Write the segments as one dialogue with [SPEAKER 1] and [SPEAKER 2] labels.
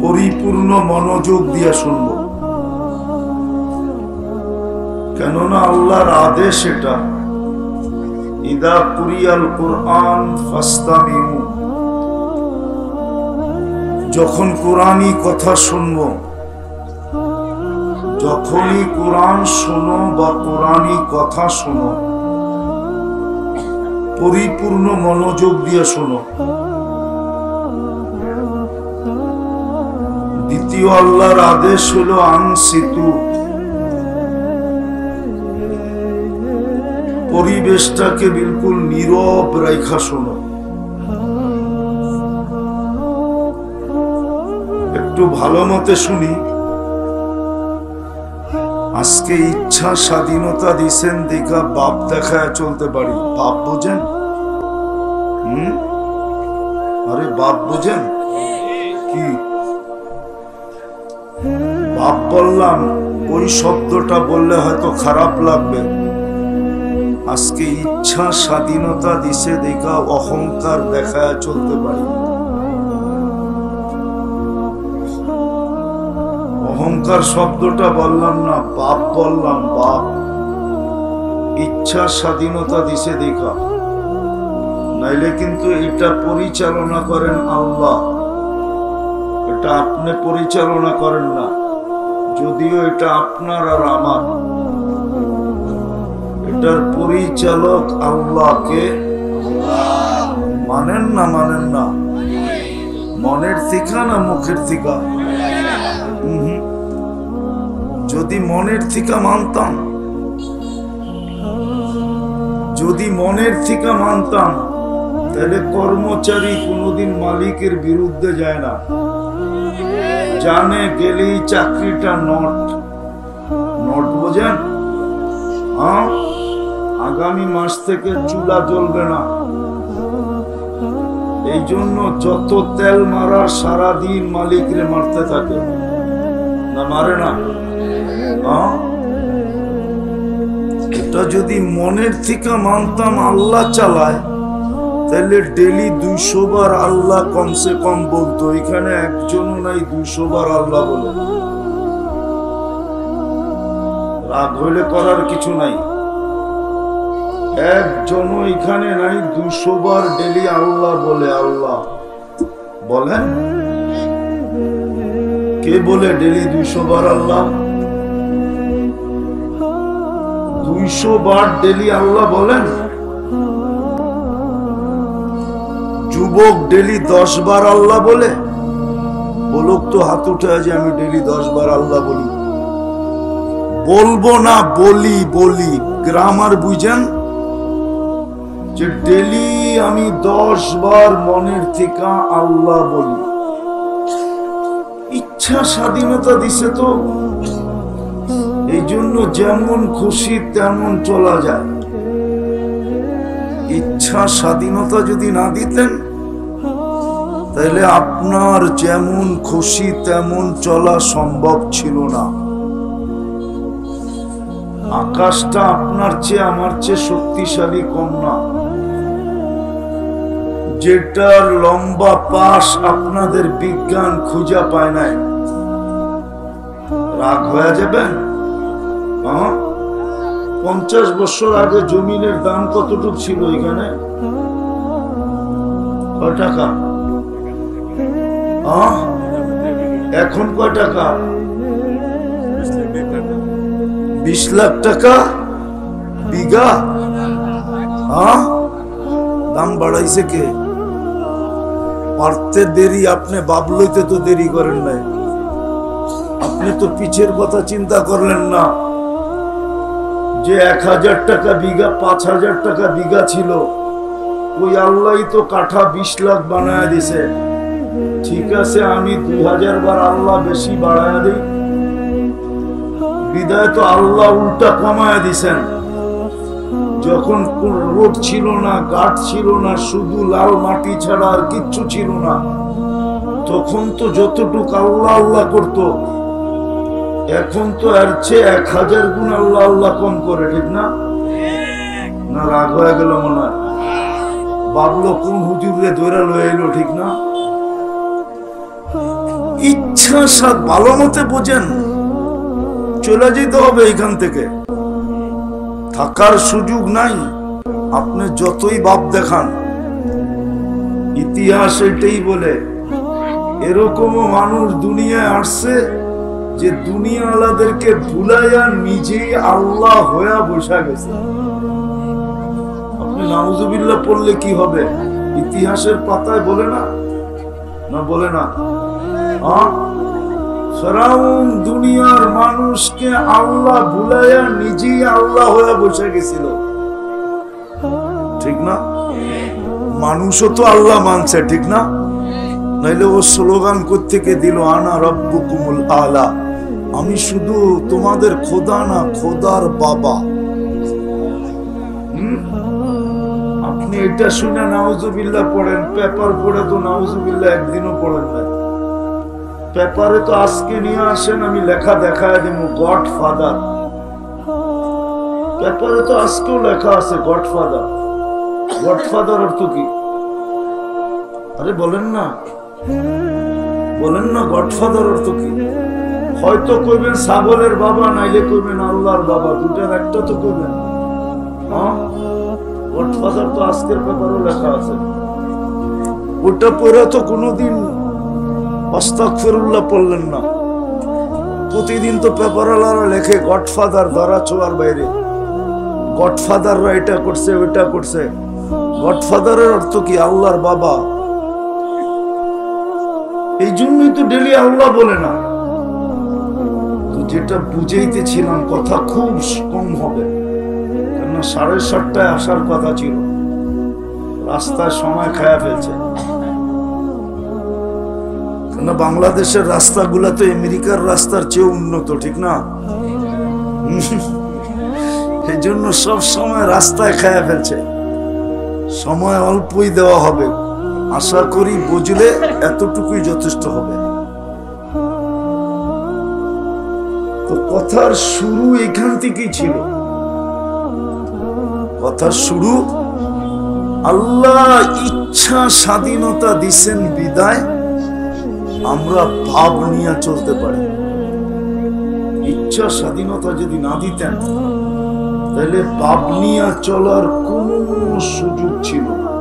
[SPEAKER 1] পরিপূর্ণ মনোযোগ দিয়ে শুনব, কেননা আল্লাহর আদেশ এটা। ইদা কুরিয়াল কুরআন ফাস্তামিউ, যখন কোরআনী কথা শুনব, যখনই কোরআন শোনো বা কোরআনী কথা শোনো, পরিপূর্ণ মনোযোগ দিয়ে শোনো। দ্বিতীয় আল্লাহর আদেশ হলো আনসিতু, পরিবেশটাকে বিলকুল নীরব রাইখা শোনো। একটু ভালো মতে শুনি। আজকে ইচ্ছা স্বাধীনতা দিছেন দেখা বাপ দেখায় চলতে পারি। বাপ বোঝেন? আরে বাপ বোঝেন কি? বাপ বললাম, ওই শব্দটা বললে হয়তো খারাপ লাগবে। আজকে ইচ্ছা স্বাধীনতা দিছে দেখা অহংকার দেখায় চলতে পারি। অহংকার শব্দটা বললাম না, বাপ বললাম। বাপ ইচ্ছা স্বাধীনতা দিছে দেখা, নাইলে কিন্তু এটা পরিচালনা করেন আল্লাহ, এটা আপনি পরিচালনা করেন না। যদিও এটা আপনার আর আমার, এটার পরিচালক আল্লাহকে মানেন না? মানেন না? মনের থিকা না মুখের থিকা? যদি মনের থিকা মানতাম, যদি মনের থিকা মানতাম, তাহলে কর্মচারী কোনোদিন মালিকের বিরুদ্ধে যায় না। জানে গেলেই চাকরিটা নট। নট বোঝেন? আগামী মাস থেকে চুলা জ্বলবে না, এই জন্য যত তেল মারার সারাদিন মালিকরে মারতে থাকে। না মারে না? এটা যদি মনের থেকে মানতাম আল্লাহ চালায়, তাহলে ডেলি 200 বার আল্লাহ কমসে কম বলতো। এখানে একজনও নাই 200 বার আল্লাহ বলে। রাগ হইলে করার কিছু নাই, একজনও এখানে নাই 200 বার ডেলি আল্লাহ বলে। আল্লাহ বলেন? কে বলে ডেলি 200 বার আল্লাহ? 200 বার ডেলি আল্লাহ বলেন? যুবক ডেলি 10 বার আল্লাহ বলে? বলুক তো হাত উঠে, যে আমি ডেলি 10 বার আল্লাহ বলি। বলবো না, বলি। বলি গ্রামার বুঝেন? যে ডেলি আমি 10 বার মনের থেকে আল্লাহ বলি। ইচ্ছা স্বাধীনতা দিছে তো, এই জন্য যেমন খুশি তেমন চলা যায়। ইচ্ছা স্বাধীনতা যদি না দিতেন, তাহলে আপনার যেমন খুশি তেমন চলা সম্ভব ছিল না। আকাশটা আপনার চেয়ে আমার চেয়ে শক্তিশালী কম না। যেটার লম্বা পাশ আপনাদের বিজ্ঞান খুঁজে পায় নাই। রাগ হয়ে যাবেন? 50 বছর আগে জমিনের দাম কতটুকু ছিল এখানে? কয় টাকা? এখন কয় টাকা? 20 লাখ টাকা বিঘা। দাম বাড়াইছে কে? পারতে দেরি, আপনি বাবলইতে তো দেরি করেন নাই। আপনি তো পিছের কথা চিন্তা করলেন না, যে 1000 টাকা বিঘা 5000 টাকা বিঘা ছিল, ওই আল্লাহই তো কাঠা 20 লাখ বানায় দিছে। ঠিক আছে, আমি 2000 বার আল্লাহ বেশি বাড়ায় দিই, বিদায় তো আল্লাহ উল্টা কমায় দিছেন। যখন রোড ছিল না, ঘাট ছিল না, শুধু লাল মাটি ছাড়া আর কিচ্ছু ছিল না, তখন তো যতটুকু আল্লাহ আল্লাহ করত, এখন তো এর চেয়ে 1000 গুণ আল্লাহ আল্লাহ কম করে। ঠিক না? না রাগ হয়ে গেল মনে হয়? বাবলো কোন হুজুরে ধরে লয়ে এলো? ঠিক না? ইচ্ছা ইচ্ছা সাথ ভালো মতে বোঝেন, চলে যেতে হবে এখান থেকে, থাকার সুযোগ নাই। আপনি যতই বাপ দেখান, ইতিহাস এটাই বলে এরকমও মানুষ দুনিয়ায় আসছে যে দুনিয়া আলাদেরকে ভুলাইয়া নিজেই আল্লাহ হইয়া বসা গেছে। আপনি নাউজুবিল্লাহ পড়লে কি হবে? ইতিহাসের পাতায় বলে না, না বলে না? ফেরাউন দুনিয়ার মানুষকে আল্লাহ ভুলাইয়া নিজেই আল্লাহ হয়ে বসে গেছিল, ঠিক না? মানুষও তো আল্লাহ মানছে, ঠিক না? নাইলে ও স্লোগান কোত্থেকে দিল, আনা রব্বুকুমুল আলা, আমি শুধু তোমাদের খোদা না, খোদার বাবা। আপনি এটা শুনে নাউজুবিল্লাহ পড়েন, পেপার পড়ে তো নাউজুবিল্লাহ একদিনও পড়েন না। পেপারে তো আজকে নিয়ে আসেন, আমি লেখা দেখায় দিব, গড ফাদার। পেপারে তো আজকেও লেখা আছে গড ফাদার। গড ফাদার অর্থ কি? আরে বলেন না, বলেন না, গড ফাদার অর্থ কি? হয়তো কইবেন ছাগলের বাবা, নাইলে কইবেন আল্লাহর বাবা, দুটার একটা তো কইবেন। গড ফাদার তো আজকের পেপারও লেখা আছে। ওটা পড়ে তো কোনোদিন আস্তাগফিরুল্লাহ পড়লেন না। প্রতিদিন তো পেপারওয়ালারা লেখে গডফাদার, ধরা ছোঁয়ার বাইরে। গডফাদাররা এটা করছে, ওইটা করছে। গডফাদারের অর্থ কি? আল্লাহর বাবা। এই জন্যই তো ডেলি আল্লাহ বলে না। যেটা বুঝাইতেছিলাম, কথা খুব কম হবে, কেননা 7:30টায় আসার কথা ছিল, রাস্তায় সময় খায়া ফেলছে। না, বাংলাদেশের রাস্তাগুলা তো আমেরিকার রাস্তার চেয়ে উন্নত, ঠিক না? এই জন্য সব সময় রাস্তায় খায়া ফেলছে। সময় অল্পই দেওয়া হবে, আশা করি বুঝলে এতটুকুই যথেষ্ট হবে। তো কথার শুরু এখান থেকেই ছিল। কথার শুরু, আল্লাহ ইচ্ছা স্বাধীনতা দিছেন বিদায় আমরা ভাব নিয়ে চলতে পারি। ইচ্ছা স্বাধীনতা যদি না দিতেন, তাহলে ভাব নিয়ে চলার কোনো সুযোগ ছিল না।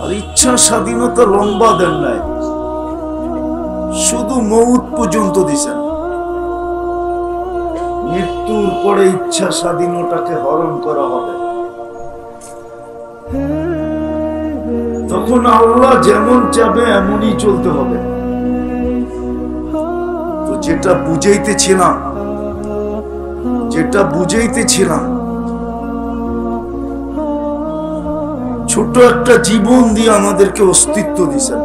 [SPEAKER 1] আর ইচ্ছা স্বাধীনতা লম্বা দেন নাই, শুধু মউত পর্যন্ত দিছেন। মৃত্যুর পরে ইচ্ছা স্বাধীনতাকে হরণ করা হবে। তখন আল্লাহ যেমন চাবে এমনই চলতে হবে। তো যেটা বুঝাইতেছিলাম, ছোট একটা জীবন দিয়ে আমাদেরকে অস্তিত্ব দিছেন।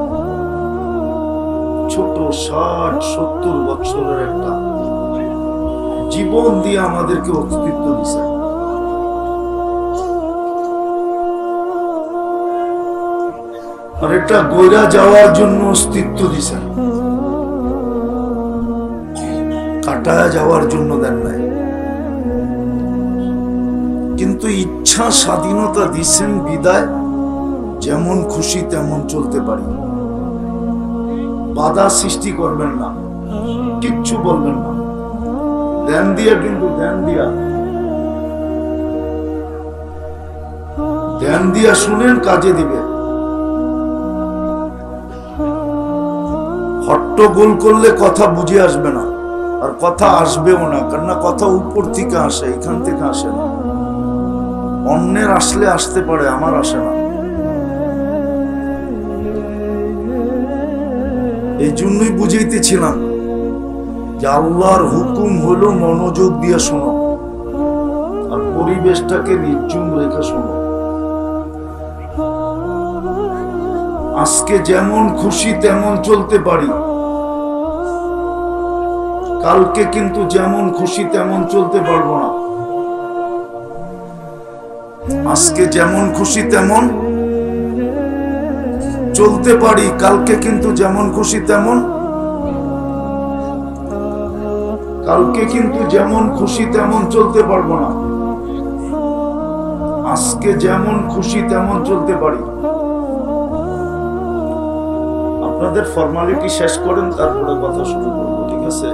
[SPEAKER 1] ছোট 60-70 বছরের একটা জীবন দিয়ে আমাদেরকে অস্তিত্ব দিছেন। আর এটা গইরা যাওয়ার জন্য অস্তিত্ব দিছেন, কাটায়া যাওয়ার জন্য দেন নাই। কিন্তু ইচ্ছা স্বাধীনতা দিছেন বিদায় যেমন খুশি তেমন চলতে পারি। বাধা সৃষ্টি করবেন না, কিচ্ছু বলবেন না। ধ্যান দিয়া, কিন্তু ধ্যান দিয়া শুনেন, কাজে দিবে। হট্টগোল করলে কথা বুঝে আসবে না, আর কথা আসবেও না, কেননা কথা উপর থেকে আসে, এখান থেকে আসে না। অন্যের আসলে আসতে পারে, আমার আসে না। এই জন্যই বুঝাইতেছিলাম যে আল্লাহর হুকুম হলো মনোযোগ দিয়ে শোনো, আর পরিবেশটাকে নির্জুম রেখে শোনো। আজকে যেমন খুশি তেমন চলতে পারি, কালকে কিন্তু যেমন খুশি তেমন চলতে পারবো না। আজকে যেমন খুশি তেমন চলতে পারি, কালকে কিন্তু যেমন খুশি তেমন চলতে পারবো না। আজকে যেমন খুশি তেমন চলতে পারি। আপনাদের ফর্মালিটি শেষ করেন, তারপরে কথা শুরু করবো, ঠিক আছে?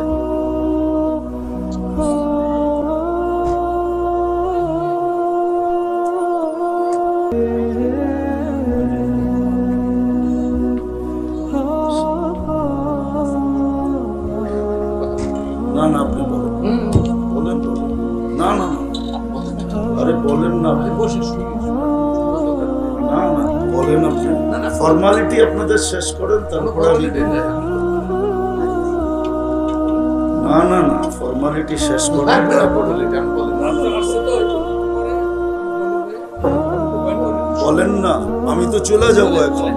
[SPEAKER 1] না না, আপনি বলেন, বলেন বলেন। না না না, আরে বলেন না, আপনি বসে না না বলেন, আপনি ফর্মালিটি আপনাদের শেষ করেন, তারপরে আমি না না না ফর্মালিটি শেষ করেন। বলেন না, আমি তো চলে যাবো এখন।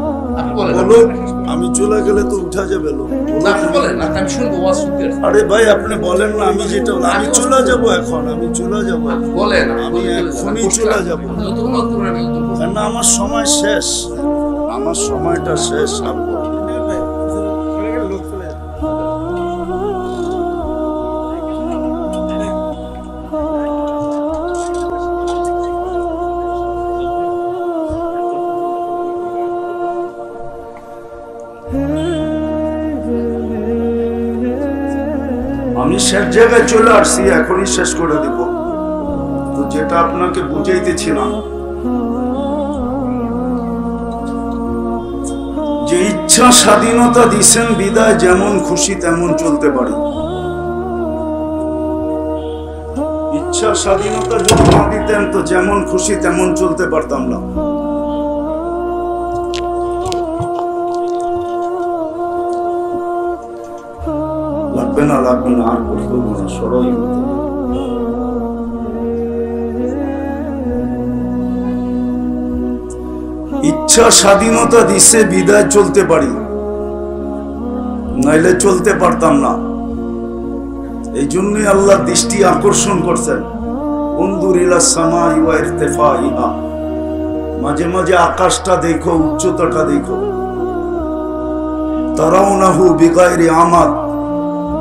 [SPEAKER 1] বলুন, আমি চলে গেলে তো উঠা যাবে লোক। আরে ভাই আপনি বলেন না, আমি যেটা আমি চলে যাবো এখন, আমি চলে যাবো, আমি এখনই চলে যাবো। না আমার সময় শেষ, আমার সময়টা শেষ। আমি শেষ জায়গায় চলে আসছি, এখনই শেষ করে দিব। তো যেটা আপনাকে বুঝাইতেছিলাম, যে ইচ্ছা স্বাধীনতা দিছেন বিদায় যেমন খুশি তেমন চলতে পারি। ইচ্ছা স্বাধীনতা যদি না দিতেন তো যেমন খুশি তেমন চলতে পারতাম না। লাগবে না লাগবে না, আর করবো না, সরই। ইচ্ছা স্বাধীনতা দিছে বিদায় চলতে পারি, নাইলে চলতে পারতাম না। এই জন্যই আল্লাহ দৃষ্টি আকর্ষণ করছেন, উনজুর ইলা সামাই ওয়া ইরতিফাইহা, মাঝে মাঝে আকাশটা দেখো, উচ্চতাটা দেখো। তারাউনাহু বিগাইরি আমাদ,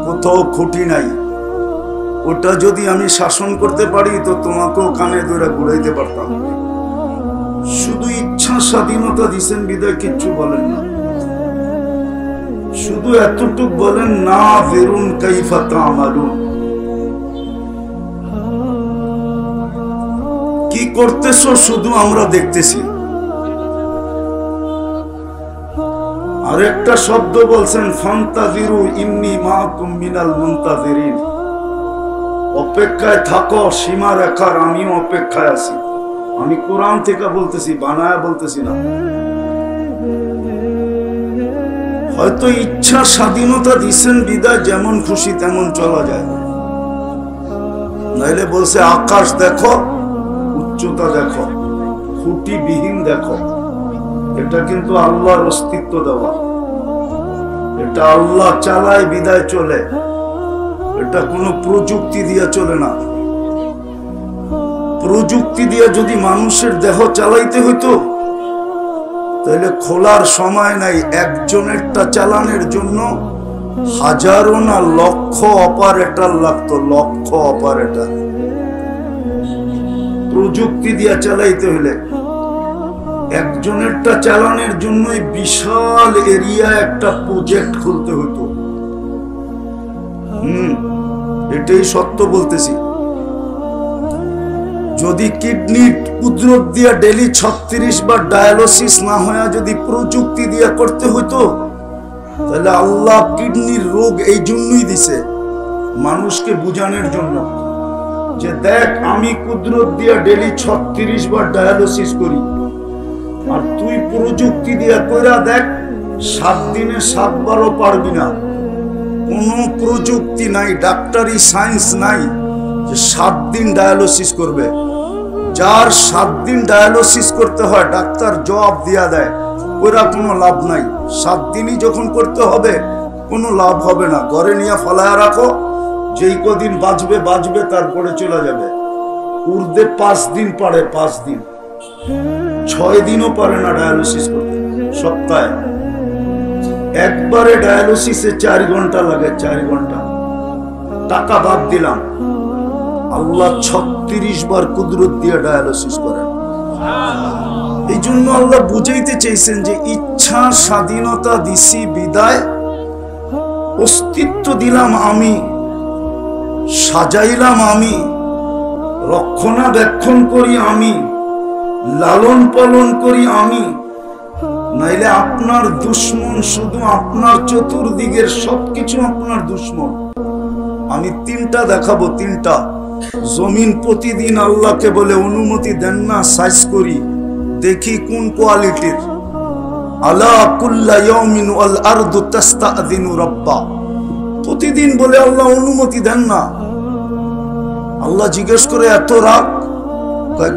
[SPEAKER 1] কোথাও খুঁটি নাই। ওটা যদি আমি শাসন করতে পারি তো তোমাকেও কানে ধরে ঘুরাইতে পারতাম। শুধু ইচ্ছা স্বাধীনতা দিছেন বিদায় কিচ্ছু বলেন না, শুধু এতটুক বলেন না ফিরুন কাইফা তা'মালুন, কি করতেছো শুধু আমরা দেখতেছি। আরেকটা শব্দ বলছেন ফান্তাযিরু ইন্নী মাআকুম মিনাল মুনতাযিরিন, অপেক্ষায় থাকো সীমা রেখার, আমিও অপেক্ষায় আছি। আমি কোরআন থেকে বলতেছি, বানায়া বলতেছি না। হয়তো ইচ্ছা স্বাধীনতা দিছেন বিদায় যেমন খুশি তেমন চলা যায়, নাইলে বলছে আকাশ দেখো, উচ্চতা দেখো, খুঁটি বিহীন দেখো। এটা কিন্তু আল্লাহর অস্তিত্ব দেওয়া, এটা আল্লাহ চালায় বিদায় চলে, এটা কোনো প্রযুক্তি দিয়ে চলে না। প্রযুক্তি দিয়ে যদি মানুষের দেহ চালাইতে হইতো তাহলে খোলার সময় নাই, একজনেরটা চালানোর জন্য হাজারো না লক্ষ অপারেটর লাগতো, লক্ষ অপারেটর। প্রযুক্তি দিয়ে চালাইতে হলে একজনেরটা চালানোর জন্য বিশাল এরিয়া একটা প্রজেক্ট খুলতে হতো। এটাই সত্য বলতেছি। যদি কিডনি কুদরত দিয়া ডেলি 36 বার ডায়ালিসিস না হয় যদি প্রযুক্তি দিয়া করতে হইতো, তাহলে আল্লাহ কিডনির রোগ এই জন্যই দিছে মানুষকে বুঝানোর জন্য, যে দেখ আমি কুদরত দিয়া ডেলি 36 বার ডায়ালিসিস করি, আর তুই প্রযুক্তি দিয়া কইরা দেখ 7 দিনে 7 বারও পারবি না। কোনো প্রযুক্তি নাই, ডাক্তারি সায়েন্স নাই যে 7 দিন ডায়ালিসিস করবে। যার 7 দিন ডায়ালিসিস করতে হয় ডাক্তার জবাব দিয়া দেয়, ওরা কোনো লাভ নাই। 7 দিনই যখন করতে হবে কোনো লাভ হবে না, ঘরে নিয়ে ফলায়া রাখো, যেই কদিন বাঁচবে বাঁচবে, তারপরে চলে যাবে। উর্দে 5 দিন পারে, 5 দিন, 6 দিনও পারে না ডায়ালিসিস করতে সপ্তাহে। একবারে ডায়ালিসিসে 4 ঘন্টা লাগে, 4 ঘন্টা। টাকা বাদ দিলাম, আল্লাহ 36 বার কুদরত দিয়ে ডায়ালিসিস করেন। এই জন্য আল্লাহ বুঝাইতে চাইছেন যে ইচ্ছা স্বাধীনতা দিছি বিদায়, অস্তিত্ব দিলাম আমি, সাজাইলাম আমি, রক্ষণাবেক্ষণ করি আমি, লালন পালন করি আমি। নাইলে আপনার দুশ্মন শুধু আপনার চতুর্দিকের সবকিছু আপনার দুশ্মন। আমি তিনটা দেখাবো, তিনটা। জমিন প্রতিদিন আল্লাহকে বলে অনুমতি দেন না সাইজ করি, দেখি কোন কোয়ালিটির। আলা কুল্লা ইয়াউমিন ওয়াল আরদু তাস্তাযিনু রাব্বা, প্রতিদিন বলে আল্লাহ অনুমতি দেন না। আল্লাহ জিজ্ঞেস করে এত রাগ,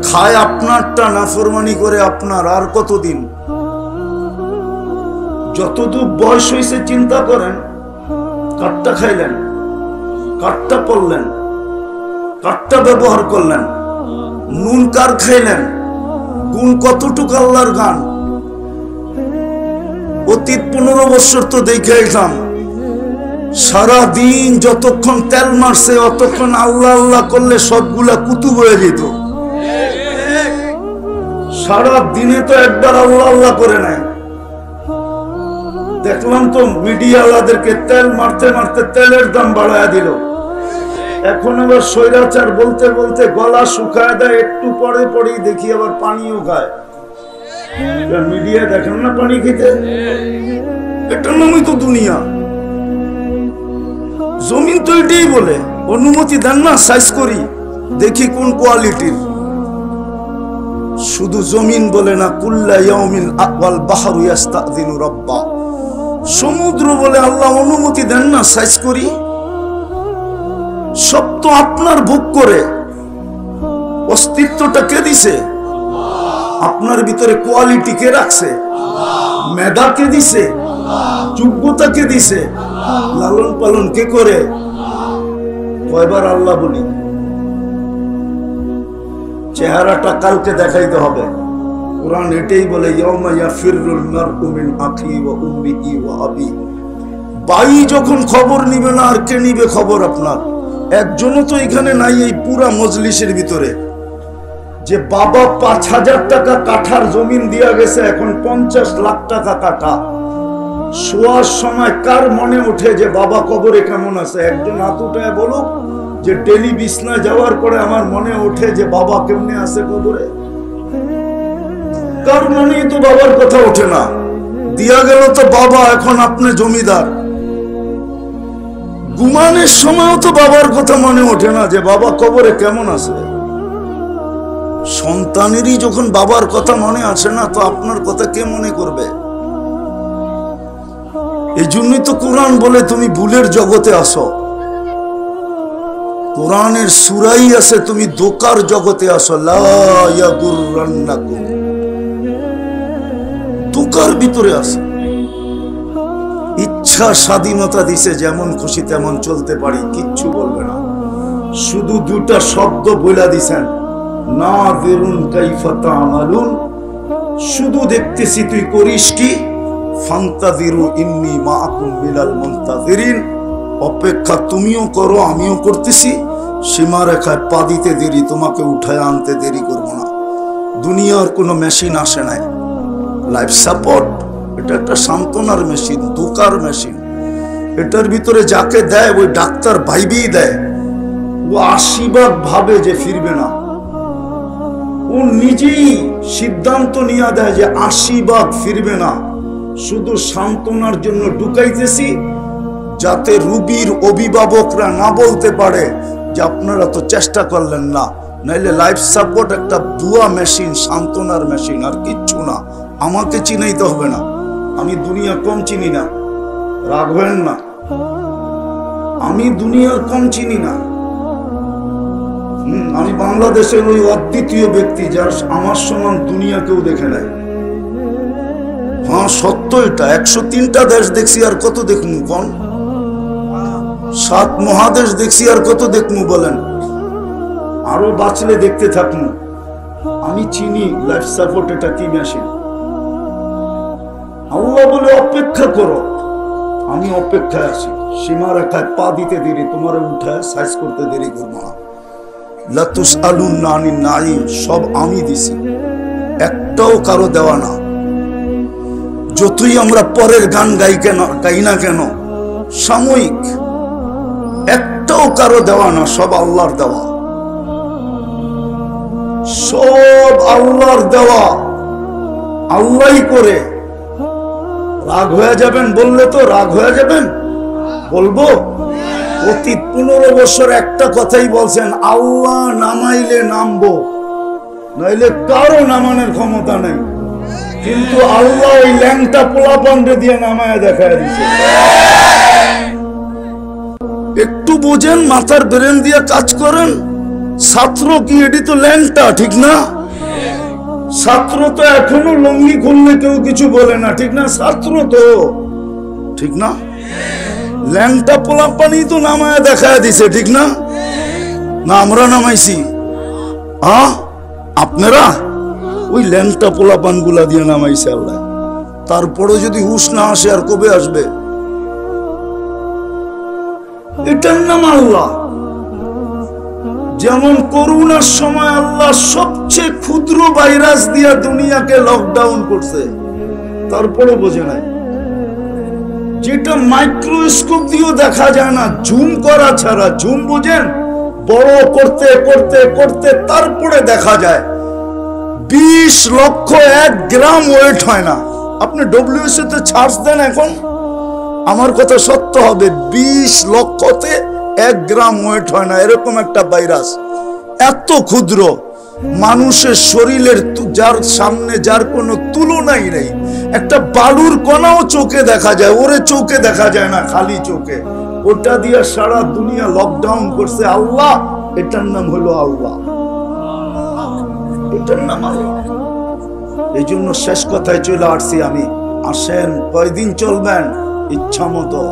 [SPEAKER 1] খায় আপনারটা, নাফরমানি করে আপনার। আর কতদিন? যতদূর বয়স হয়েছে চিন্তা করেন, কাঠটা খাইলেন, কাঠটা পড়লেন, কাঠটা ব্যবহার করলেন, নুন কার খাইলেন, গুণ কতটুকু আল্লাহর গান। অতীত 15 বছর তো দেখে আসলাম, সারা দিন যতক্ষণ তেল মারছে অতক্ষণ আল্লাহ আল্লাহ করলে সবগুলা কুতুব হয়ে যেত। সারা দিনে তো একবার আল্লাহ আল্লাহ করে নাই। দেখলাম তো মিডিয়াওয়ালাদেরকে তেল মারতে মারতে তেলের দাম বাড়ায় দিল। এখন আবার স্বৈরাচার বলতে বলতে গলা শুকায় দেয়, একটু পরে পরেই দেখি আবার পানিও খায়। মিডিয়া দেখেন না পানি খেতে, এটার নামই তো দুনিয়া। জমিন তো এটাই বলে অনুমতি দেন না সাইজ করি, দেখি কোন কোয়ালিটির। শুধু জমিন বলে না, কুল্লা ইয়াউমিন ওয়াল বাহরু ইয়াস্তাযিনু রাব্বা, সমুদ্র বলে আল্লাহ অনুমতি দেন না সাইজ করি। সব তো আপনার ভোগ করে। অস্তিত্বটা কে দিছে? আপনার ভিতরে কোয়ালিটি কে রাখছে? মেধা কে দিছে? যোগ্যতা কে দিছে? লালন পালন কে করে? কয়বার আল্লাহ বলি? চেহারাটা কালকে দেখাইতে হবে। কোরআন এটাই বলে, ইয়াউমা ইয়াফিরুল মারউ মিন আখি ওয়া উম্মিহি ওয়া আবি। ভাই যখন খবর নিবে না, আর কে নিবে খবর আপনার? একজনও তো এখানে নাই এই পুরা মজলিসের ভিতরে যে বাবা 5,000 টাকা কাঠার জমিন দিয়া গেছে, এখন 50 লাখ টাকা কাঠা। শোয়ার সময় কার মনে ওঠে যে বাবা কবরে কেমন আছে? একজন হাত উঠায় বলুক যে ডেলি বিছনায় যাওয়ার পরে আমার মনে ওঠে যে বাবা কেমনে আছে কবরে। কার মনেই তো বাবার কথা ওঠে না। দিয়া গেল তো বাবা, এখন আপনি জমিদার। ঘুমানোর সময়ও তো বাবার কথা মনে ওঠে না যে বাবা কবরে কেমন আছে। সন্তানেরই যখন বাবার কথা মনে আসে না, তো আপনার কথা কে মনে করবে? এই জন্যই তো কোরআন বলে তুমি ভুলের জগতে আসো। কোরআনের সূরাই আছে তুমি ধোঁকার জগতে আসো। লা ইয়াগুররান্নাকুম, ধোঁকার ভিতরে আসো। ইচ্ছা স্বাধীনতা দিছে, যেমন খুশি তেমন চলতে পারি, কিচ্ছু বলবে না। শুধু দুটা শব্দ বইলা দিছেন, নাযিরুন কাইফা তা'মালুন, শুধু দেখতেছি তুই করিস কি। ফান্তাযিরু ইন্নী মাআকুম মিনাল মুনতাযিরিন, অপেক্ষা তুমিও করো আমিও করতেছি। সীমারেখায় পা দিতে দেরি, তোমাকে উঠায় আনতে দেরি করবো না। দুনিয়ার কোনো মেশিন আসে নাই। লাইফ সাপোর্ট এটা একটা সান্ত্বনার মেশিন, ধোঁকার মেশিন। এটার ভিতরে যাকে দেয় ওই ডাক্তার ভাইবেই দেয়, ও 80 ভাগ ভাবে যে ফিরবে না। ও নিজেই সিদ্ধান্ত নিয়ে দেয় যে 80 ভাগ ফিরবে না। শুধু সান্ত্বনার জন্য ঢুকাইতেছি, যাতে রুগীর অভিভাবকরা না বলতে পারে যে আপনারা তো চেষ্টা করলেন না। নাইলে লাইফ সাপোর্ট একটা দুয়া মেশিন, সান্ত্বনার মেশিন, আর কিচ্ছু না। আমাকে চিনাইতে হবে না, আমি দুনিয়া কম চিনি না, রাখবেন না। আমি দুনিয়ার কম চিনি না। আমি বাংলাদেশের ওই অদ্বিতীয় ব্যক্তি যার আমার সমান দুনিয়া কেউ দেখে নাই। হ্যাঁ সত্য এটা। 103টা দেশ দেখছি, আর কত দেখমু? কোন 7 মহাদেশ দেখছি, আর কত দেখমু বলেন? আরো বাঁচলে দেখতে থাকমু। আমি চিনি লাইফ সাপোর্ট এটা কি মেশিন। আল্লাহ বলে অপেক্ষা করো, আমি অপেক্ষায় আছি। সীমারেখায় পা দিতে দেরি, তোমার উঠায় সাইজ করতে দেরি করবো না। লাতুসআলুন্না আনিন নাঈম, সব আমি দিছি। একটাও কারো দেওয়া না। যতই আমরা পরের গান গাই না কেন, সাময়িক, একটাও কারো দেওয়া না, সব আল্লাহর দেওয়া, সব আল্লাহর দেওয়া, আল্লাহই করে। রাগ হয়ে যাবেন বললে তো, রাগ হয়ে যাবেন? বলবো। অতীত 15 বছর একটা কথাই বলছেন, আল্লাহ নামাইলে নামবো, নইলে কারো নামানোর ক্ষমতা নেই। কিন্তু আল্লাহ ওই ল্যাংটা পোলাপান্ডে দিয়ে নামায় দেখায় দিচ্ছে। একটু বোঝেন, মাথার ব্রেন দিয়ে কাজ করেন। ছাত্র কি এটি তো ল্যাংটা, ঠিক না? ছাত্র তো এখনো লঙ্গি খুললে কেউ কিছু বলে না, ঠিক না? ছাত্র তো, ঠিক না? ল্যাংটা পোলাপানি তো নামায় দেখায় দিছে, ঠিক না? না আমরা নামাইছি? আপনারা ওই ল্যাংটা পোলাপান গুলা দিয়ে নামাইছে আল্লাহ। তারপরে যদি হুশ না আসে, আর কবে আসবে? এটার নাম আল্লাহ। যেমন করোনার সময় আল্লাহ সবচেয়ে ক্ষুদ্র ভাইরাস দিয়া দুনিয়াকে লকডাউন করছে, তারপরে বোঝে নাই। যেটা মাইক্রোস্কোপ দিয়েও দেখা যায় না, জুম করা ছাড়া, জুম বোঝেন, বড় করতে করতে করতে তারপরে দেখা যায়। 20 লক্ষ 1 গ্রাম ওয়েট হয় না। আপনি WHO তে ছাড় দেন, এখন আমার কথা সত্য হবে, 20 লক্ষতে 1 গ্রাম ওয়েট হয় না, এরকম একটা ভাইরাস, এত ক্ষুদ্র। মানুষের শরীরের যার সামনে যার কোনো তুলনাই নেই। একটা বালুর কণাও চোখে দেখা যায়, ওরে চোখে দেখা যায় না, খালি চোখে। ওটা দিয়ে সারা দুনিয়া লকডাউন করছে আল্লাহ। এটার নাম হলো আল্লাহ, এটার নাম আল্লাহ। এই জন্য শেষ কথায় চলে আসছি আমি। আসেন, কয়দিন চলবেন? ইচ্ছা মতো।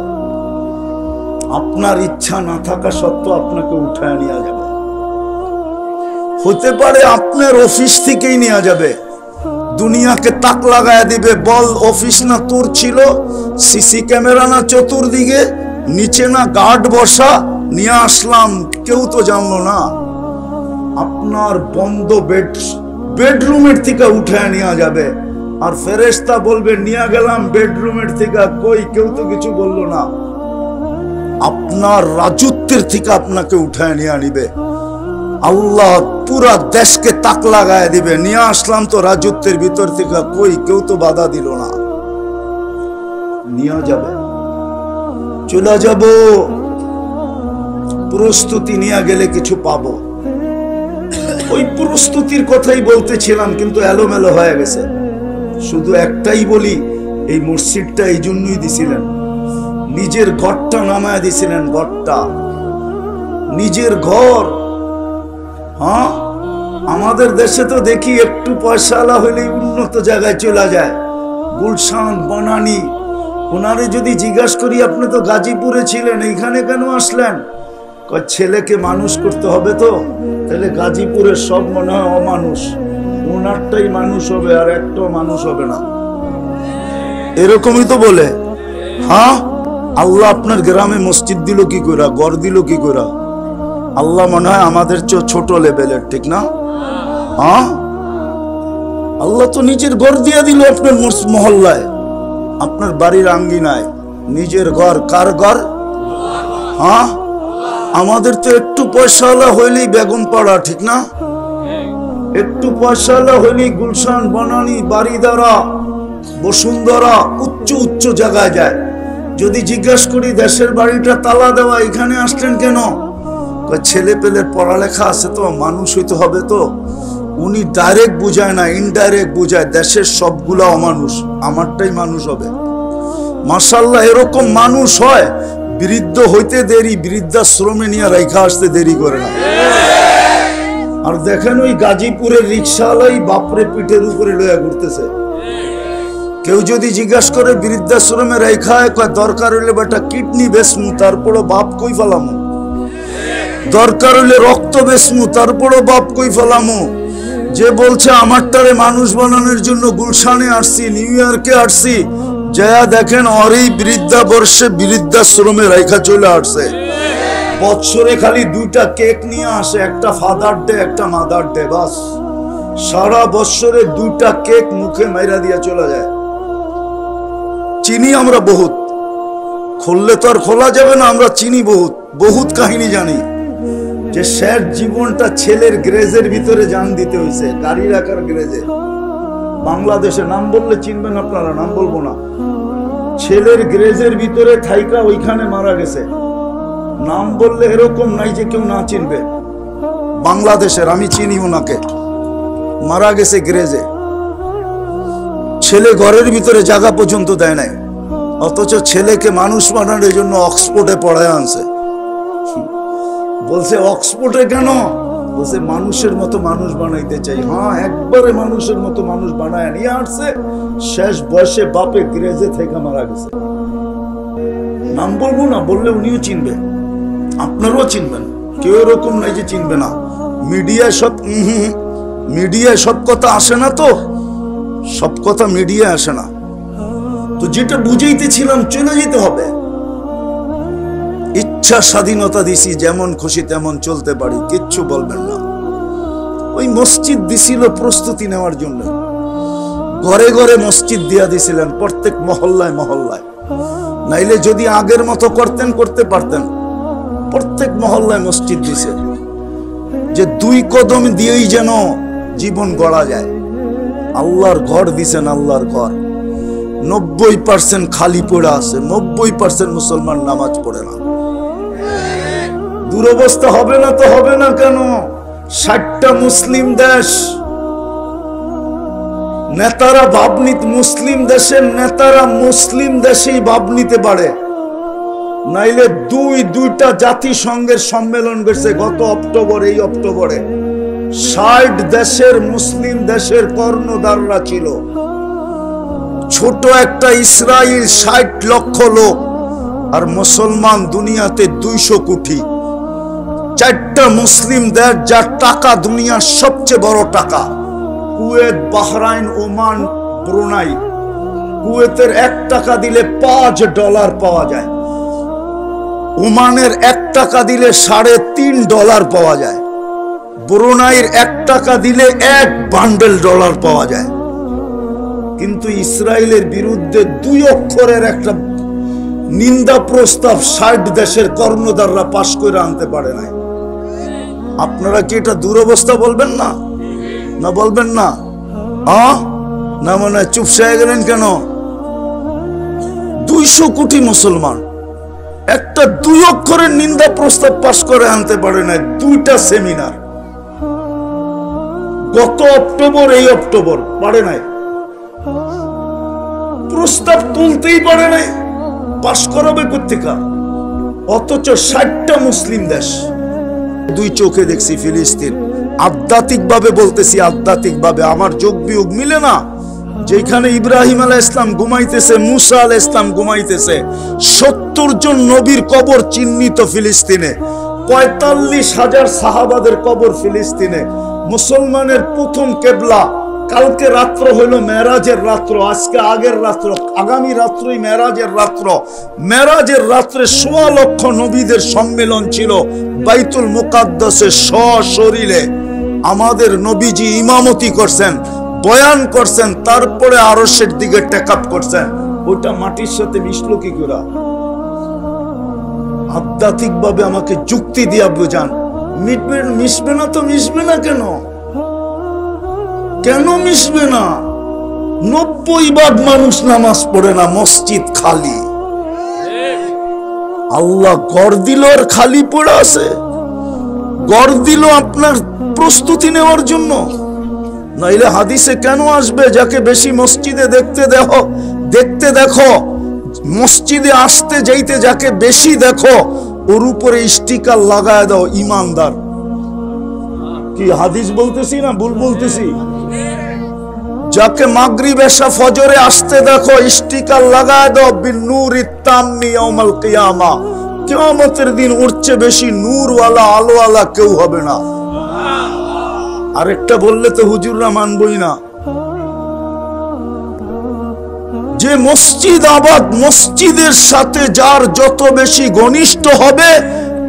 [SPEAKER 1] আপনার ইচ্ছা না থাকা সত্ত্বেও আপনাকে উঠায় নিয়ে যাবে। হতে পারে আপনার অফিস থেকেই নিয়ে যাবে, দুনিয়াকে তাক লাগায় দিবে, বল অফিস না তোর ছিল, সিসি ক্যামেরা না চতুর্দিকে, নিচে না গার্ড বসা, নিয়ে আসলাম, কেউ তো জানলো না। আপনার বন্ধ বেডরুমের থেকে উঠায় নিয়ে যাবে, আর ফেরেশতা বলবে নিয়ে গেলাম বেডরুমের থেকে, কই কেউ তো কিছু বললো না। আপনার রাজত্বের থেকে আপনাকে উঠায় নিয়ে নিবে। আল্লাহ পুরা দেশকে তাক লাগায় দিবে, নিয়ে আসলাম তো রাজত্বের ভিতর থেকে, কই কেউ তো বাধা দিল না। নিয়ে যাবে, চলে যাব। প্রস্তুতি নিয়ে গেলে কিছু পাবো। ওই প্রস্তুতির কথাই বলতেছিলাম, কিন্তু এলোমেলো হয়ে গেছে। শুধু একটাই বলি, এই মসজিদটা এই জন্যই দিছিলেন, নিজের ঘরটা নামায় দিছিলেন, ঘরটা নিজের ঘর। হ্যাঁ, আমাদের দেশে তো দেখি একটু পয়সাওয়ালা হইলেই উন্নত জায়গায় চলে যায়, গুলশান, বনানী। ওনারে যদি জিজ্ঞাসা করি, আপনি তো গাজীপুরে ছিলেন, এইখানে কেন আসলেন? ছেলেকে মানুষ করতে হবে, তো তাহলে গাজীপুরের সব মনে হয় অমানুষ, ওনারটাই মানুষ হবে, আর একটাও মানুষ হবে না, এরকমই তো বলে। হ্যাঁ, আল্লাহ আপনার গ্রামে মসজিদ দিল কি করে, ঘর দিল কি করে? আল্লাহ মনে হয় আমাদের চেয়ে ছোট লেভেলের, ঠিক না? হ্যাঁ, আল্লাহ তো নিজের ঘর দিয়ে দিল আপনার মহল্লায়, আপনার বাড়ির আঙ্গিনায়, নিজের ঘর। কার ঘর? হ্যাঁ, আমাদের তো একটু পয়সাওয়ালা হইলেই বেগম পাড়া, ঠিক না? একটু পয়সাওয়ালা হইলেই গুলশান, বনানী, বাড়িদারা, বসুন্ধরা, উচ্চ উচ্চ জায়গায় যায়। যদি জিজ্ঞাসা করি দেশের বাড়িটা তালা দেওয়া, এখানে আসলেন কেন? ছেলে পেলের পড়ালেখা আছে, তো মানুষ হইতে হবে। তো উনি ডাইরেক্ট বুঝায় না, ইনডাইরেক্ট বুঝায়, দেশের সবগুলা অমানুষ, আমারটাই মানুষ হবে। মাশাআল্লাহ, এরকম মানুষ হয়, বৃদ্ধ হইতে দেরি, বৃদ্ধাশ্রমে নিয়ে রেখা আসতে দেরি করে না। আর দেখেন ওই গাজীপুরের রিক্সাওয়ালাই বাপরে পিঠের উপরে লইয়া ঘুরতেছে। কেউ যদি জিজ্ঞাসা করে বৃদ্ধাশ্রমে রেখা, দরকার হইলে বেটা কিডনি বেসমু, তারপরও বাপ কই ফেলামু, দরকার হইলে রক্ত বেসমু, তারপরও বাপ কই ফেলামু। যে বলছে আমারটারে মানুষ বানানোর জন্য গুলশানে আসছি, নিউ ইয়র্কে আসছি, যা দেখেন আর এই বৃদ্ধাবর্ষে বৃদ্ধাশ্রমে রেখা চলে আসছে। বৎসরে খালি 2টা কেক নিয়ে আসে, একটা ফাদার ডে, একটা মাদার ডে, বাস। সারা বছরে 2টা কেক মুখে মাইরা দিয়া চলে যায়। চিনি আমরা বহুত, খুললে তো আর খোলা যাবে না, আমরা চিনি বহুত, বহুত কাহিনী জানি যে শেষ জীবনটা ছেলের গ্রেজের ভিতরে জান দিতে হয়েছে, গাড়ি রাখার গ্রেজে। বাংলাদেশে নাম বললে চিনবেন আপনারা, নাম বলবো না। ছেলের গ্রেজের ভিতরে থাইকা ওইখানে মারা গেছে। নাম বললে এরকম নাই যে কেউ না চিনবে। বাংলাদেশের, আমি চিনি ওনাকে, মারা গেছে গ্রেজে। ছেলে ঘরের ভিতরে জায়গা পর্যন্ত দেয় নাই, অথচ ছেলেকে মানুষ বানানোর জন্য অক্সফোর্ডে পড়ায় আনছে। বলছে অক্সফোর্ডে কেন? বলছে মানুষের মতো মানুষ বানাইতে চাই। হ্যাঁ, একবারে মানুষের মতো মানুষ বানায় নিয়ে আসছে। শেষ বয়সে বাপে গ্রেজে থেকে মারা গেছে। নাম বলবো না, বললে উনিও চিনবেন, আপনারাও চিনবেন, কেউ এরকম নাই যে চিনবে না। মিডিয়ায় সব কথা আসে না, তো সব কথা মিডিয়া আসে না। তো যেটা বুঝাইতেছিলাম, চলে যেতে হবে। ইচ্ছা স্বাধীনতা দিছি, যেমন খুশি তেমন চলতে পারি, কিচ্ছু বলবেন না। ওই মসজিদ দিছিল প্রস্তুতি নেওয়ার জন্য, ঘরে ঘরে মসজিদ দিয়া দিছিলেন, প্রত্যেক মহল্লায় মহল্লায়। নাইলে যদি আগের মতো করতে পারতেন। প্রত্যেক মহল্লায় মসজিদ দিছে, যে 2 কদম দিয়েই যেন জীবন গড়া যায়। আল্লাহর ঘর দিছেন, আল্লাহর ঘর। 90% খালি পড়ে আছে, 90% মুসলমান নামাজ পড়ে না। দুরবস্থা হবে না তো হবে না কেন? 60টা মুসলিম দেশ, নেতারা মুসলিম দেশের নেতারা মুসলিম দেশেই ভাব নিতে পারে। নাইলে দুইটা জাতিসংঘের সম্মেলন করছে গত অক্টোবর, এই অক্টোবরে 60 দেশের মুসলিম দেশের কর্ণধাররা ছিল। ছোট একটা ইসরায়েল 60 লক্ষ লোক, আর মুসলমান দুনিয়াতে 200 কোটি। 4টা মুসলিম দেশ, যার টাকা দুনিয়ার সবচেয়ে বড় টাকা, কুয়েত, বাহরাইন, ওমান, ব্রুনাই। কুয়েতের 1 টাকা দিলে $5 পাওয়া যায়, ওমানের 1 টাকা দিলে $3.5 পাওয়া যায়, ব্রুনাইয়ের 1 টাকা দিলে 1 বান্ডেল ডলার পাওয়া যায়। কিন্তু ইসরায়েলের বিরুদ্ধে 2 অক্ষরের একটা নিন্দা প্রস্তাব 60 দেশের কর্ণধাররা পাশ করে আনতে পারে নাই। আপনারা কি এটা দুরবস্থা বলবেন না? না বলবেন না? না মনে হয় চুপসায় গেলেন কেন? 200 কোটি মুসলমান একটা 2 অক্ষরের নিন্দা প্রস্তাব পাশ করে আনতে পারে নাই। 2টা সেমিনার গত অক্টোবর, এই অক্টোবর পারে নাই, প্রস্তাব তুলতেই পারে নাই, পাশ করাবে কোত্থেকা? অথচ 60টা মুসলিম দেশ। 2 চোখে দেখছি ফিলিস্তিন। আধ্যাত্মিক ভাবে বলতেছি, আধ্যাত্মিক ভাবে আমার যোগ বিয়োগ মিলে না। যেখানে ইব্রাহিম আলাইহিস সালাম ঘুমাইতেছে, মুসা আলাইহিস সালাম ঘুমাইতেছে, 70 জন নবীর কবর চিহ্নিত ফিলিস্তিনে, 45,000 সাহাবাদের কবর ফিলিস্তিনে। মুসলমানের প্রথম কেবলা। কালকে রাত্র হইল মেরাজের রাত্র, আজকে আগের রাত্র, আগামী রাত্রই মেরাজের রাত্র। মেরাজের রাত্রে 1.25 লক্ষ নবীদের সম্মেলন ছিল বাইতুল মুকাদ্দাসে সশরীরে। আমাদের নবীজি ইমামতি করছেন, বয়ান করছেন, তারপরে আরশের দিকে টেকআপ করছেন। ওইটা মাটির সাথে মিশলো কি করে? আধ্যাত্মিক ভাবে আমাকে যুক্তি দিয়া বুঝান। মিশবে না তো মিশবে না কেন? কেন মিশবে না? 90% মানুষ নামাজ পড়ে না, মসজিদ খালি। আল্লাহ গড় দিল আর খালি পড়ে আছে। গড় দিল আপনার প্রস্তুতি নেওয়ার জন্য, নাইলে হাদিসে কেন আসবে যাকে বেশি মসজিদে দেখতে দেখো, মসজিদে আসতে যাইতে যাকে বেশি দেখো, ওর উপরে স্টিকার লাগায় দাও ইমানদার। কি হাদিস বলতেছি না ভুল বলতেছি? যাকে মাগরিব এশা ফজরে আসতে দেখো, স্টিকার লাগায় দাও বিন্নুরিত তাম্মি ইয়াউমাল কিয়ামা। কিয়ামতের দিন উঠছে বেশি নূরওয়ালা, আলোওয়ালা কেউ হবে না। আরেকটা বললে তো হুজুররা মানবই না। যে মসজিদ আবাদ, মসজিদের সাথে যার যত বেশি ঘনিষ্ঠ হবে,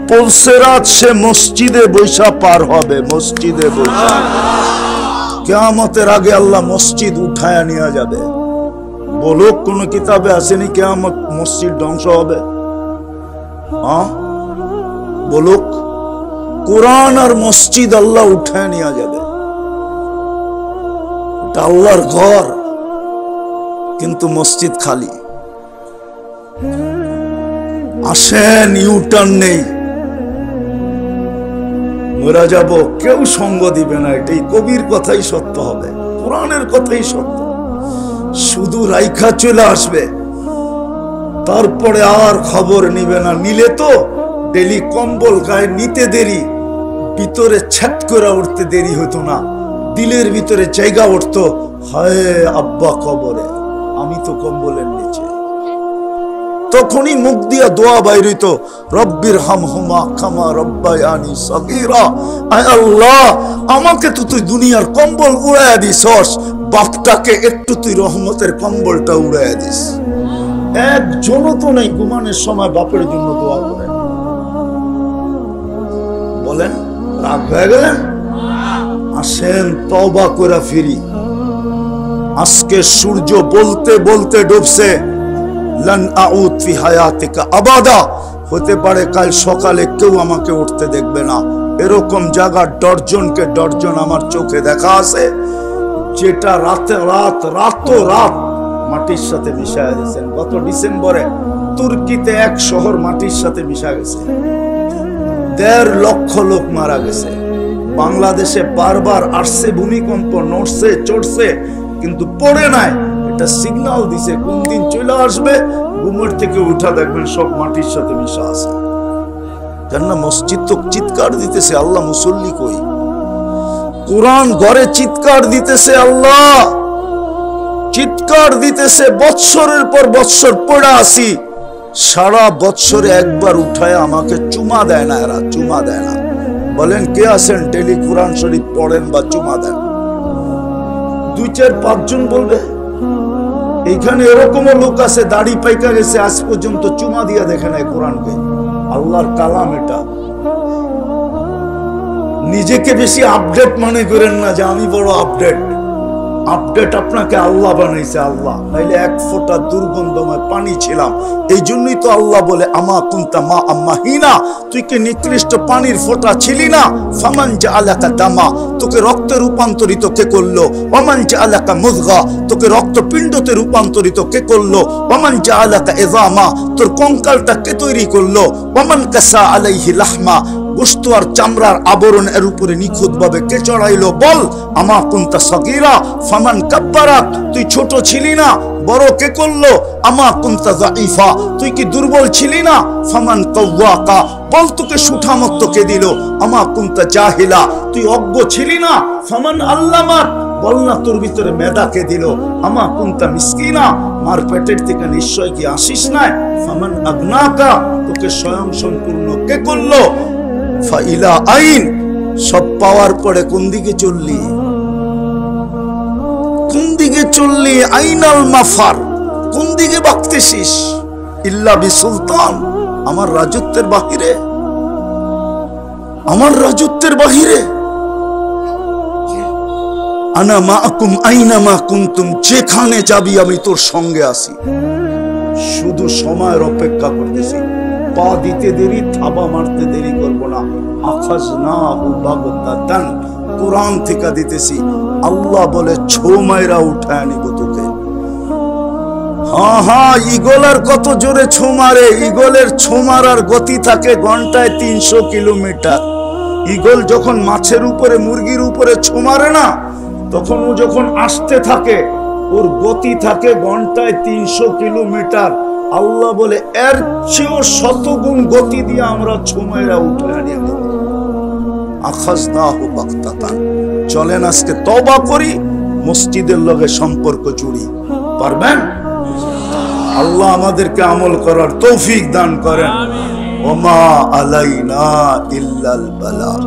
[SPEAKER 1] পৌলসেরাত সে মসজিদে বৈশা পার হবে, মসজিদে বৈশা। কিয়ামতের আগে আল্লাহ মসজিদ উঠায়া নিয়ে যাবে। বলুক কোন কিতাবে আসেনি কিয়ামত মসজিদ ধ্বংস হবে? বলুক, কোরআন আর মসজিদ আল্লাহ উঠায় নিয়ে যাবে। এটা আল্লাহর ঘর, কিন্তু মসজিদ খালি। আসেন, ইউটার্ন নেই, মরা যাব, কেউ সঙ্গ দিবে না। এটাই কবির কথাই সত্য হবে, কোরআনের কথাই সত্য। শুধু রাইখা চলে আসবে, তারপরে আর খবর নিবে না। নিলে তো ডেলি কম্বল গায়ে নিতে দেরি, ভিতরে ছ্যাট করে উঠতে দেরি হতো না, দিলের ভিতরে জায়গা উঠতো, হায় আব্বা কবরে, আমি তো কম্বলের নিচে। তখনই মুখ দিয়া দোয়া বাইর হইতো, রব্বির হামহুমা কামা রব্বায়ানি সগীরা। আয় আল্লাহ, আমাকে তো তুই দুনিয়ার কম্বল উড়াইয়া দিছস, বাপটাকে একটু তুই রহমতের কম্বলটা উড়াইয়া দিস। একজনও তো নাই ঘুমানোর সময় বাপের জন্য দোয়া করে। বলেন, রাগ হয়ে গেলেন? আসেন তওবা করে ফিরি। আজকে সূর্য বলতে বলতে ডুবছে, লান আউদ ফি হায়াতিকা আবাদা। হতে পারে কাল সকালে কেউ আমাকে উঠতে দেখবে না। এরকম জায়গা ডর্জনকে ডর্জন আমার চোখে দেখা আছে, যেটা রাতে রাত মাটির সাথে মিশায় দিয়েছেন। গত ডিসেম্বরে তুর্কিতে এক শহর মাটির সাথে মিশা গেছে, ১.৫ লক্ষ লোক মারা গেছে। বাংলাদেশে বারবার আসছে ভূমিকম্প, নড়ছে চড়ছে, কিন্তু পড়ে নাই। এটা সিগন্যাল দিছে কোন দিন চলে আসবে। ঘুমের থেকে উঠা দেখবেন সব মাটির সাথে মিশা আছে। কেননা মসজিদ তো চিৎকার দিতেছে, আল্লাহ মুসল্লি কই? কোরআন ঘরে চিৎকার দিতেছে, আল্লাহ চিৎকার দিতেছে। বৎসরের পর বৎসর পড়া আসি, সারা বৎসরে একবার উঠায় আমাকে চুমা দেয় না। এরা চুমা দেয় না। বলেন কে আছেন ডেলি কোরআন শরীফ পড়েন বা চুমা দেন? ২-৪-৫ জন বলবে। এইখানে এরকমও লোক আছে দাড়ি পাইকা গেছে, আজ পর্যন্ত চুমা দিয়া দেখে নাই কোরআনকে। আল্লাহর কালাম এটা। নিজেকে বেশি আপডেট মনে করেন না যে আমি বড় আপডেট। আপডেট আপনাকে আল্লাহ বানাইছে। আল্লাহ নাইলে এক ফোঁটা দুর্গন্ধময় পানি ছিলাম। এই জন্যই তো আল্লাহ বলে, আমা কুনতা মা আম্মাহিনা, তুই কি নিকৃষ্ট পানির ফোঁটা ছিলি না? ফামান জাআলাকা দামা, তোকে রক্তে রূপান্তরিত কে করলো? ওয়ামান জাআলাকা মুযগা, তোকে রক্তপিণ্ডতে রূপান্তরিত কে করলো? ওয়ামান জাআলাকা ইযামা, তোর কঙ্কালটা কে তৈরি করলো? ওয়ামান কাসা আলাইহি লাহমা, গোশত আর চামড়ার আবরণ এর উপরে নিখুঁত ভাবে কে চড়াইলো? বল, আমা কুনতা সগীরা ফামান কাব্বারাক, তুই ছোট ছিলি না, বড় কে করলো? আমা কুনতা যাইফা, তুই কি দুর্বল ছিলি না? ফামান কাওয়াকা, বল তোকে সুঠামত্ব কে দিল? আমা কুনতা জাহিলা, তুই অজ্ঞ ছিলি না? ফামান আল্লামাক, বল না তোর ভিতরে মেধা কে দিল? আমা কুনতা মিসকিনা, মার পেটের থেকে নিশ্চয় কি আসিস না? ফামান আগনাকা, তোকে স্বয়ং সম্পূর্ণ কে করলো? ফাইলা আইন, সব পাওয়ার পরে কোন দিকে চললি? কোন দিকে চললি? আইনাল মাফার, কোন দিকে ভাগতেছিস? ইল্লা বিসুলতান, আমার রাজত্বের বাহিরে, আমার রাজত্বের বাহিরে। আনা মাআকুম আইনামা কুনতুম, যেখানে যাবি আমি তোর সঙ্গে আছি। শুধু সময়ের অপেক্ষা করতেছি। পা দিতে দেরি, থাবা মারতে দেরি করব না। আখাযনাহু বাগতাতান, কোরআন থেকে দিতেছি। আল্লাহ বলে ছো মাইরা উঠায় নিব তোকে। হ্যাঁ, ঈগলের কত জোরে ছো মারে। ঈগলের ছো মারার গতি থাকে ঘন্টায় ৩০০ কিলোমিটার। ঈগল যখন মাছের উপরে, মুরগির উপরে ছো মারে না, তখন ও যখন আসতে থাকে, ওর গতি থাকে ঘন্টায় ৩০০ কিলোমিটার। আল্লাহ বলে এর চেয়েও ১০০ গুণ গতি দিয়ে আমরা ছুমাইরা উঠে আনিয়ে নেব। আখাযনাহু বাগতাতান। চলেন আজকে তওবা করি, মসজিদের লগে সম্পর্ক জুড়ি। পারবেন? আল্লাহ আমাদেরকে আমল করার তৌফিক দান করেন। ওমা আলাইনা ইল্লাল বালাগ।